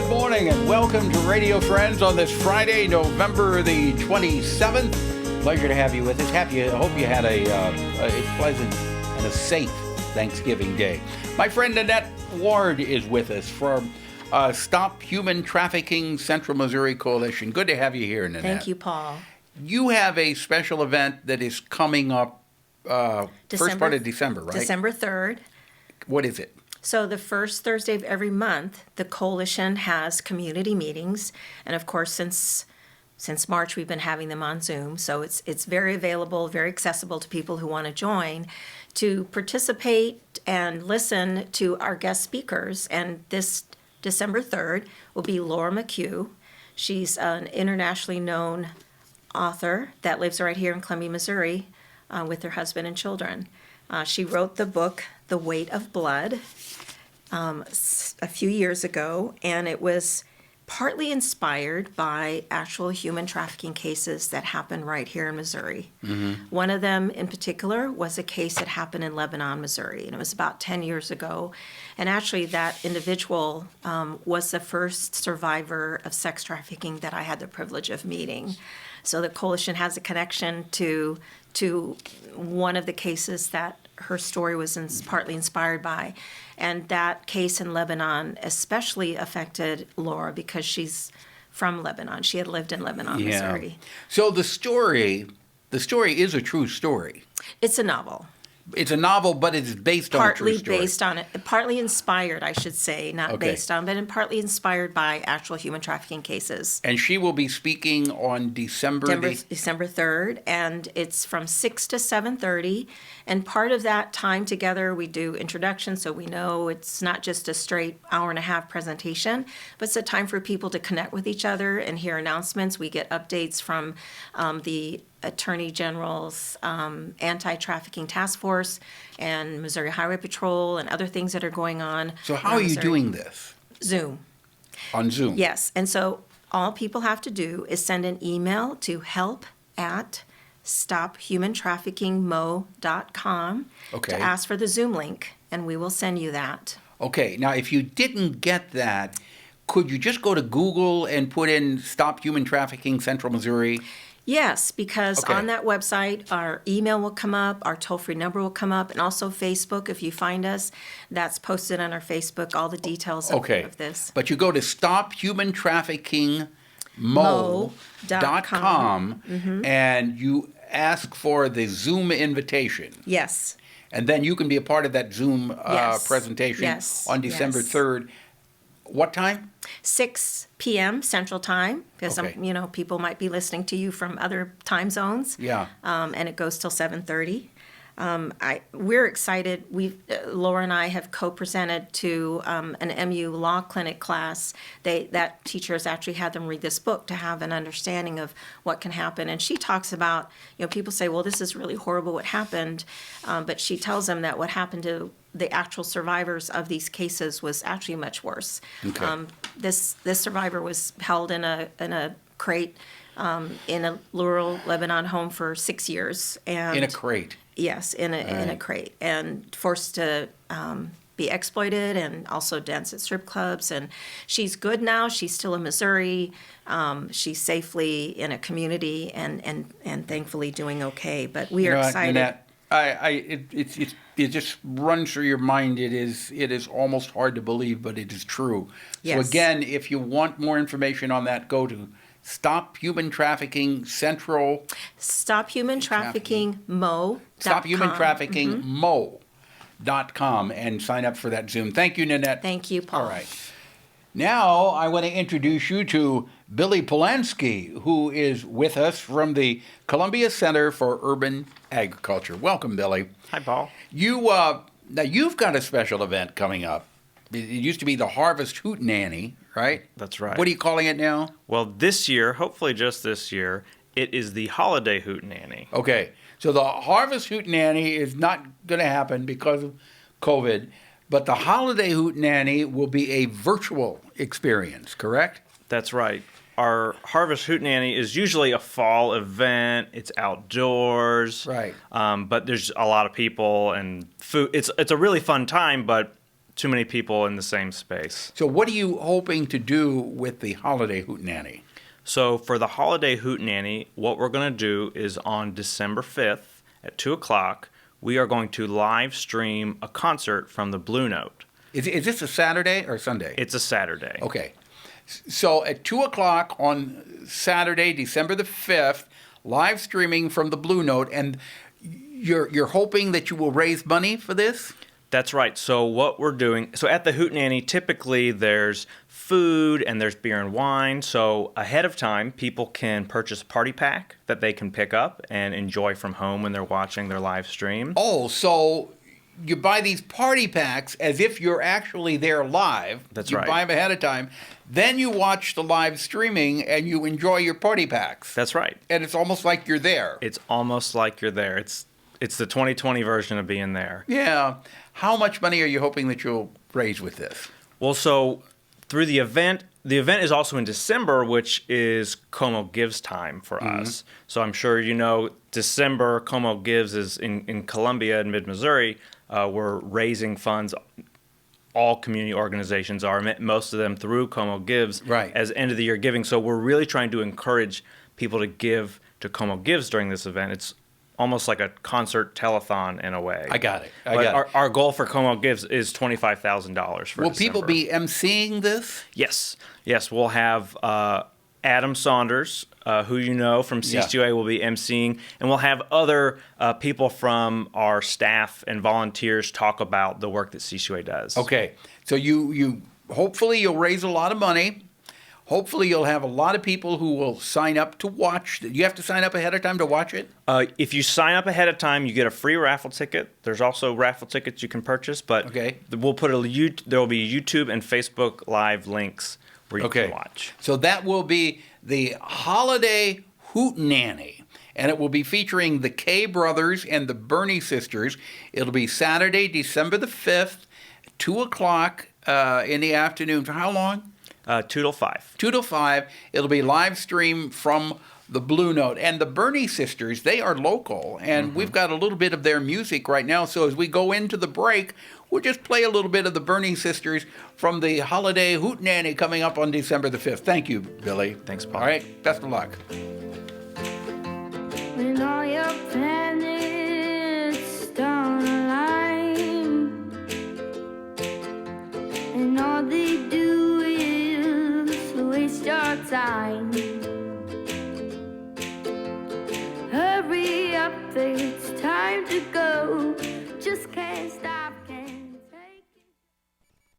Good morning and welcome to Radio Friends on this Friday, November the 27th. Pleasure to have you with us. I hope you had a pleasant and a safe Thanksgiving Day. My friend Nanette Ward is with us from Stop Human Trafficking Central Missouri Coalition. Good to have you here, Nanette. Thank you, Paul. You have a special event that is coming up first part of December, right? December 3rd. What is it? So the first Thursday of every month, the coalition has community meetings, and of course, since March, we've been having them on Zoom. So it's very available, very accessible to people who want to join, to participate and listen to our guest speakers. And this December 3rd will be Laura McHugh. She's an internationally known author that lives right here in Columbia, Missouri, with her husband and children. She wrote the book, The Weight of Blood, a few years ago, and it was partly inspired by actual human trafficking cases that happened right here in Missouri. Mm-hmm. One of them in particular was a case that happened in Lebanon, Missouri, and it was about 10 years ago. And actually that individual was the first survivor of sex trafficking that I had the privilege of meeting. So the coalition has a connection to one of the cases that her story was partly inspired by. And that case in Lebanon especially affected Laura because she's from Lebanon. She had lived in Lebanon, Missouri. So the story is a true story. It's a novel. It's a novel, but it's based on a true story. Partly based on it, partly inspired, I should say, not based on, but partly inspired by actual human trafficking cases. And she will be speaking on December 3rd, and it's from 6 to 7:30. And part of that time together, we do introductions, so we know it's not just a straight hour and a half presentation, but it's a time for people to connect with each other and hear announcements. We get updates from the Attorney General's anti-trafficking task force and Missouri Highway Patrol and other things that are going on. So how are you doing this? Zoom. On Zoom? Yes. And so all people have to do is send an email to help@stophumantraffickingmo.com to ask for the Zoom link, and we will send you that. Okay. Now, if you didn't get that, could you just go to Google and put in Stop Human Trafficking Central Missouri? Yes, because on that website, our email will come up, our toll-free number will come up, and also Facebook, if you find us, that's posted on our Facebook, all the details of this. But you go to stophumantraffickingmo.com and you ask for the Zoom invitation. Yes. And then you can be a part of that Zoom presentation on December 3rd. What time? 6 p.m. Central Time, because people might be listening to you from other time zones. Yeah. And it goes till 7:30. We're excited. Laura and I have co-presented to an MU law clinic class. That teacher has actually had them read this book to have an understanding of what can happen. And she talks about, people say, well, this is really horrible what happened. But she tells them that what happened to the actual survivors of these cases was actually much worse. Okay. This survivor was held in a crate in a rural Lebanon home for 6 years. And in a crate? Yes, in a crate, and forced to be exploited and also dance at strip clubs. And she's good now. She's still in Missouri. She's safely in a community and thankfully doing okay. But we are excited. Nanette, it just runs through your mind. It is almost hard to believe, but it is true. Yes. So again, if you want more information on that, go to Stop Human Trafficking Central. StopHumanTraffickingMo.com. StopHumanTraffickingMo.com and sign up for that Zoom. Thank you, Nanette. Thank you, Paul. All right. Now I want to introduce you to Billy Polansky, who is with us from the Columbia Center for Urban Agriculture. Welcome, Billy. Hi, Paul. Now you've got a special event coming up. It used to be the Harvest Hootenanny, right? That's right. What are you calling it now? Well, this year, hopefully just this year, it is the Holiday Hootenanny. Okay. So the Harvest Hootenanny is not going to happen because of COVID, but the Holiday Hootenanny will be a virtual experience, correct? That's right. Our Harvest Hootenanny is usually a fall event. It's outdoors. Right. But there's a lot of people and food. It's a really fun time, but too many people in the same space. So what are you hoping to do with the Holiday Hootenanny? So for the Holiday Hootenanny, what we're going to do is on December 5th at 2 o'clock, we are going to live stream a concert from the Blue Note. Is this a Saturday or Sunday? It's a Saturday. Okay. So at 2 o'clock on Saturday, December the 5th, live streaming from the Blue Note, and you're hoping that you will raise money for this? That's right. So what we're doing, so at the Hootenanny, typically there's food and there's beer and wine. So ahead of time, people can purchase a party pack that they can pick up and enjoy from home when they're watching their live stream. Oh, so you buy these party packs as if you're actually there live. That's you right. You buy them ahead of time. Then you watch the live streaming and you enjoy your party packs. That's right. And it's almost like you're there. It's almost like you're there. It's the 2020 version of being there. Yeah. How much money are you hoping that you'll raise with this? Well, so through the event is also in December, which is Como Gives time for us. So I'm sure you know December, Como Gives is in Columbia in mid-Missouri. We're raising funds. All community organizations are, most of them through Como Gives Right. as end of the year giving. So we're really trying to encourage people to give to Como Gives during this event. It's almost like a concert telethon in a way. I got it. Our goal for Como Gives is $25,000 for Will December. people be emceeing this? Yes. We'll have Adam Saunders, who you know from CCUA, will be emceeing, and we'll have other people from our staff and volunteers talk about the work that CCUA does. Okay. So you hopefully you'll raise a lot of money. Hopefully you'll have a lot of people who will sign up to watch. You have to sign up ahead of time to watch it? If you sign up ahead of time, you get a free raffle ticket. There's also raffle tickets you can purchase, but Okay. we'll put there will be YouTube and Facebook Live links where you can watch. So that will be the Holiday Hootenanny, and it will be featuring the Kay brothers and the Burney sisters. It'll be Saturday, December the 5th, 2 o'clock in the afternoon. For how long? 2 till 5. 2 to 5. It'll be live stream from the Blue Note. And the Burney sisters, they are local, and we've got a little bit of their music right now. So as we go into the break, we'll just play a little bit of the Burney sisters from the Holiday Hootenanny coming up on December the 5th. Thank you, Billy. Thanks, Paul. All right, best of luck. When all your planets start